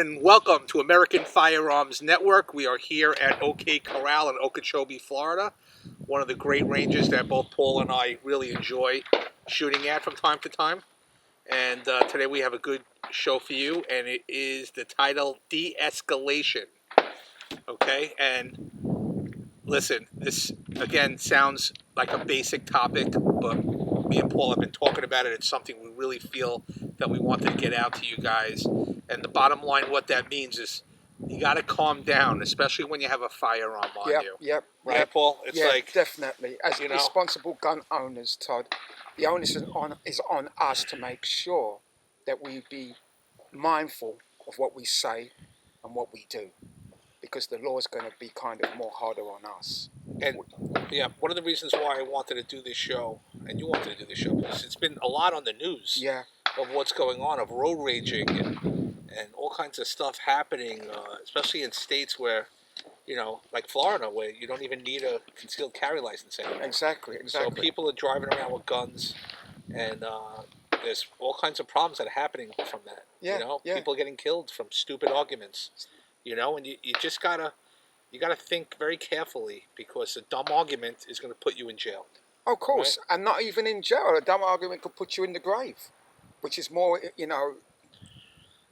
and welcome to American Firearms Network. We are here at OK Corral in Okeechobee, Florida, one of the great ranges that both Paul and I really enjoy shooting at from time to time. And today we have a good show for you, and it is the title De-escalation. Okay, and listen, this again sounds like a basic topic, but me and Paul have been talking about it. It's something we really feel that we wanted to get out to you guys. And the bottom line, what that means is you got to calm down, especially when you have a firearm on you. Yep. Right, Paul? It's like definitely. As responsible gun owners, Todd, the onus is on us to make sure that we be mindful of what we say and what we do, because the law is going to be kind of more harder on us. And yeah, one of the reasons why I wanted to do this show, and you wanted to do this show, because it's been a lot on the news of what's going on, of road raging and all kinds of stuff happening, especially in states where, you know, like Florida, where you don't even need a concealed carry license anymore. Exactly. So people are driving around with guns, and there's all kinds of problems that are happening from that. People getting killed from stupid arguments. You know, and you just gotta think very carefully, because a dumb argument is going to put you in jail. Of course, right? And not even in jail. A dumb argument could put you in the grave, which is more,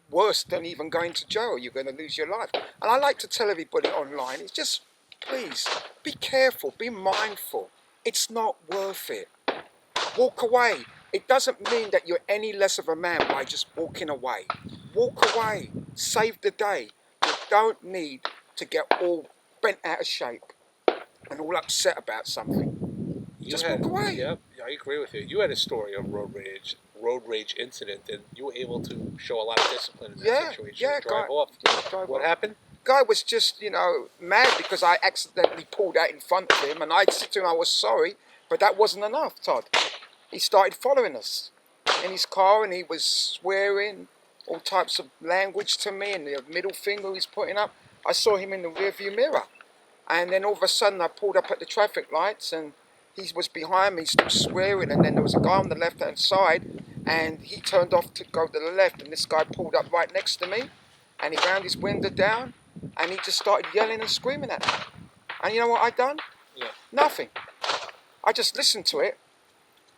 worse than even going to jail. You're going to lose your life. And I like to tell everybody online, it's just, please, be careful, be mindful. It's not worth it. Walk away. It doesn't mean that you're any less of a man by just walking away. Walk away. Save the day. You don't need to get all bent out of shape and all upset about something. Just walk away. Yeah, I agree with you. You had a story of road rage incident, and you were able to show a lot of discipline in that situation. Drive off. What happened? Guy was just, mad because I accidentally pulled out in front of him, and I said to him I was sorry, but that wasn't enough, Todd. He started following us in his car, and he was swearing all types of language to me, and the middle finger he was putting up. I saw him in the rearview mirror, and then all of a sudden I pulled up at the traffic lights, and he was behind me still swearing, and then there was a guy on the left hand side, and he turned off to go to the left, and this guy pulled up right next to me, and he rounded his window down, and he just started yelling and screaming at me. And you know what I done? Yeah. Nothing. I just listened to it.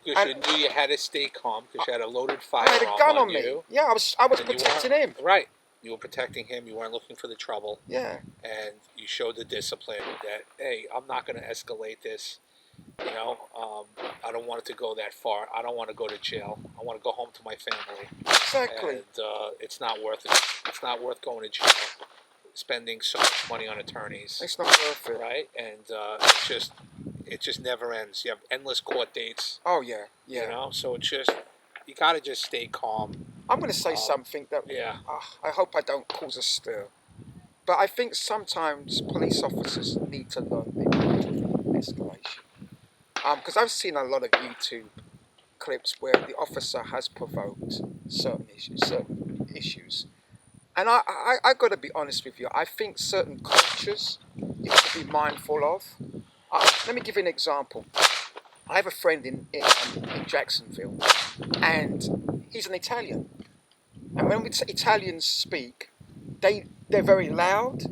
Because you knew you had to stay calm, because you had a loaded firearm. I had a gun on me. You. Yeah, I was protecting him. Right. You were protecting him. You weren't looking for the trouble. Yeah. And you showed the discipline that, hey, I'm not going to escalate this. I don't want it to go that far. I don't want to go to jail. I want to go home to my family. Exactly. And it's not worth it. It's not worth going to jail, spending so much money on attorneys. It's not worth it. Right? And it just never ends. You have endless court dates. Oh, yeah. So it's just, you got to just stay calm. I'm going to say something that I hope I don't cause a stir. But I think sometimes police officers need to learn the art of escalation. Because I've seen a lot of YouTube clips where the officer has provoked certain issues. And I got to be honest with you. I think certain cultures you have to be mindful of. Let me give you an example. I have a friend in Jacksonville, and he's an Italian. And when Italians speak, they're very loud,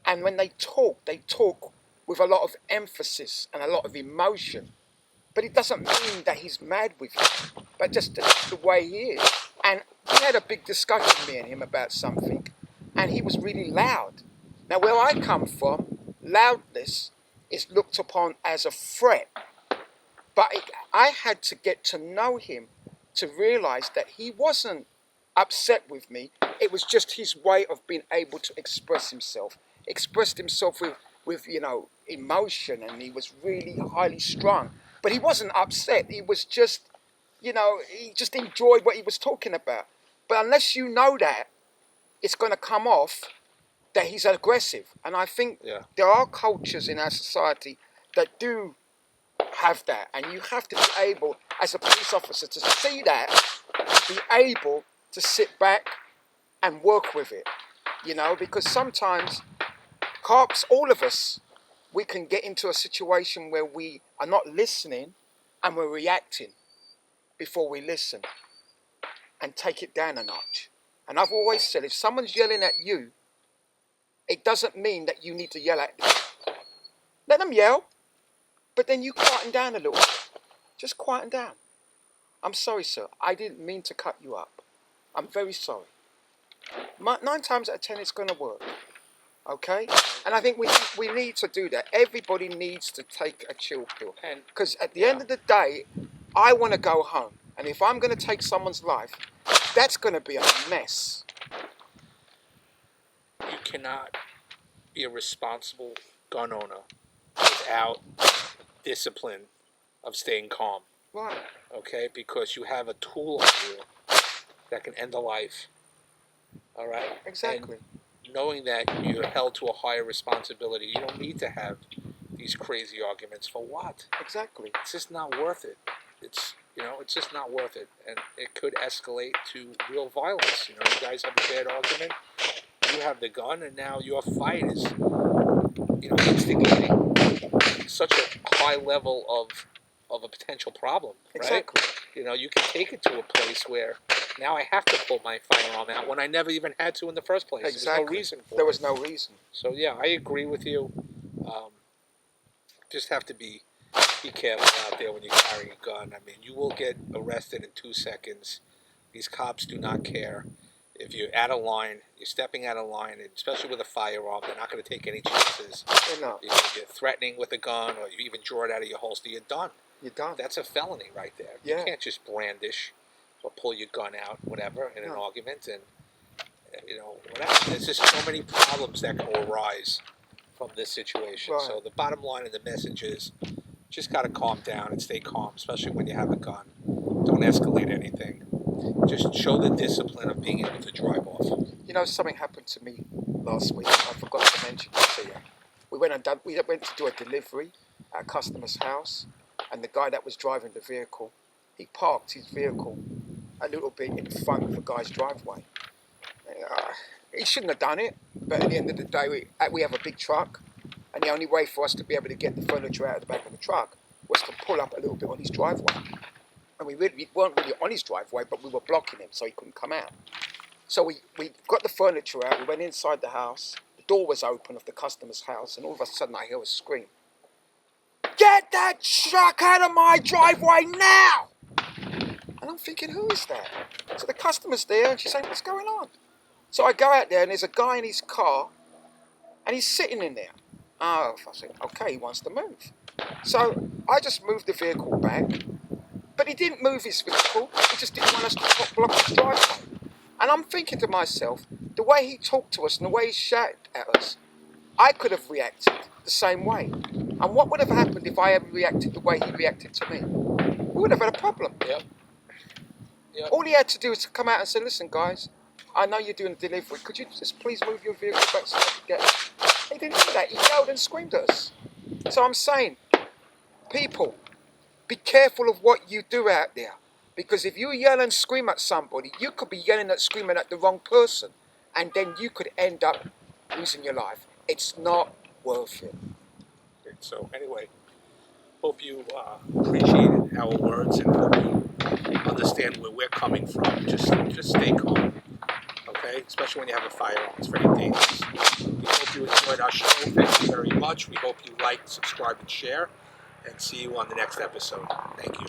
and when they talk with a lot of emphasis and a lot of emotion. But it doesn't mean that he's mad with you, but just the way he is. And we had a big discussion, me and him, about something, and he was really loud. Now, where I come from, loudness is looked upon as a threat. But I had to get to know him to realize that he wasn't upset with me. It was just his way of being able to express himself. Expressed himself with emotion, and he was really highly strung. But he wasn't upset. He was just, he just enjoyed what he was talking about. But unless you know that, it's going to come off that he's aggressive. And I think there are cultures in our society that do have that. And you have to be able, as a police officer, to see that, be able to sit back and work with it. Because sometimes cops, all of us, we can get into a situation where we are not listening and we're reacting before we listen, and take it down a notch. And I've always said, if someone's yelling at you, it doesn't mean that you need to yell at them. Let them yell, but then you quieten down a little bit. Just quieten down. I'm sorry, sir. I didn't mean to cut you up. I'm very sorry. 9 times out of 10, it's going to work. Okay? And I think we need to do that. Everybody needs to take a chill pill. Because at the end of the day, I want to go home. And if I'm going to take someone's life, that's going to be a mess. You cannot be a responsible gun owner without discipline of staying calm. Right. Okay? Because you have a tool on you that can end a life. All right? Exactly. And knowing that you're held to a higher responsibility, you don't need to have these crazy arguments. For what? Exactly. It's just not worth it. It's just not worth it, and it could escalate to real violence. You guys have a bad argument, you have the gun, and now your fight is, instigating such a high level of a potential problem, right? Exactly. You can take it to a place where now I have to pull my firearm out when I never even had to in the first place. Exactly. There's no reason for it. There was no reason. So yeah, I agree with you. Just have to be careful out there when you carry a gun. I mean, you will get arrested in 2 seconds. These cops do not care. If you're out of line, you're stepping out of line, and especially with a firearm, they're not going to take any chances. No. If you're threatening with a gun, or you even draw it out of your holster, you're done. You're done. That's a felony right there. Yeah. You can't just brandish or pull your gun out, whatever, in an argument, and whatever. There's just so many problems that can arise from this situation. Right. So the bottom line of the message is, just got to calm down and stay calm, especially when you have a gun. Don't escalate anything. Just show the discipline of being able to drive off. Something happened to me last week. I forgot to mention it to you. We went to do a delivery at a customer's house, and the guy that was driving the vehicle, he parked his vehicle a little bit in front of the guy's driveway. He shouldn't have done it, but at the end of the day, we have a big truck, and the only way for us to be able to get the furniture out of the back of the truck was to pull up a little bit on his driveway. And we weren't really on his driveway, but we were blocking him so he couldn't come out. So we got the furniture out, we went inside the house, the door was open of the customer's house, and all of a sudden I hear a scream. "Get that truck out of my driveway now!" And I'm thinking, who is that? So the customer's there, and she's saying, "What's going on?" So I go out there, and there's a guy in his car, and he's sitting in there. I said, okay, he wants to move. So I just moved the vehicle back, but he didn't move his vehicle, he just didn't want us to block his driveway. And I'm thinking to myself, the way he talked to us and the way he shouted at us, I could have reacted the same way. And what would have happened if I had reacted the way he reacted to me? We would have had a problem. Yep. All he had to do is to come out and say, "Listen, guys, I know you're doing a delivery. Could you just please move your vehicle back so I can get it?" He didn't do that. He yelled and screamed at us. So I'm saying, people, be careful of what you do out there. Because if you yell and scream at somebody, you could be yelling and screaming at the wrong person. And then you could end up losing your life. It's not worth it. So anyway, hope you appreciated our words and hope you understand where we're coming from. Just stay calm, okay? Especially when you have a firearm, it's very dangerous. We hope you enjoyed our show. Thank you very much. We hope you like, subscribe, and share. And see you on the next episode. Thank you.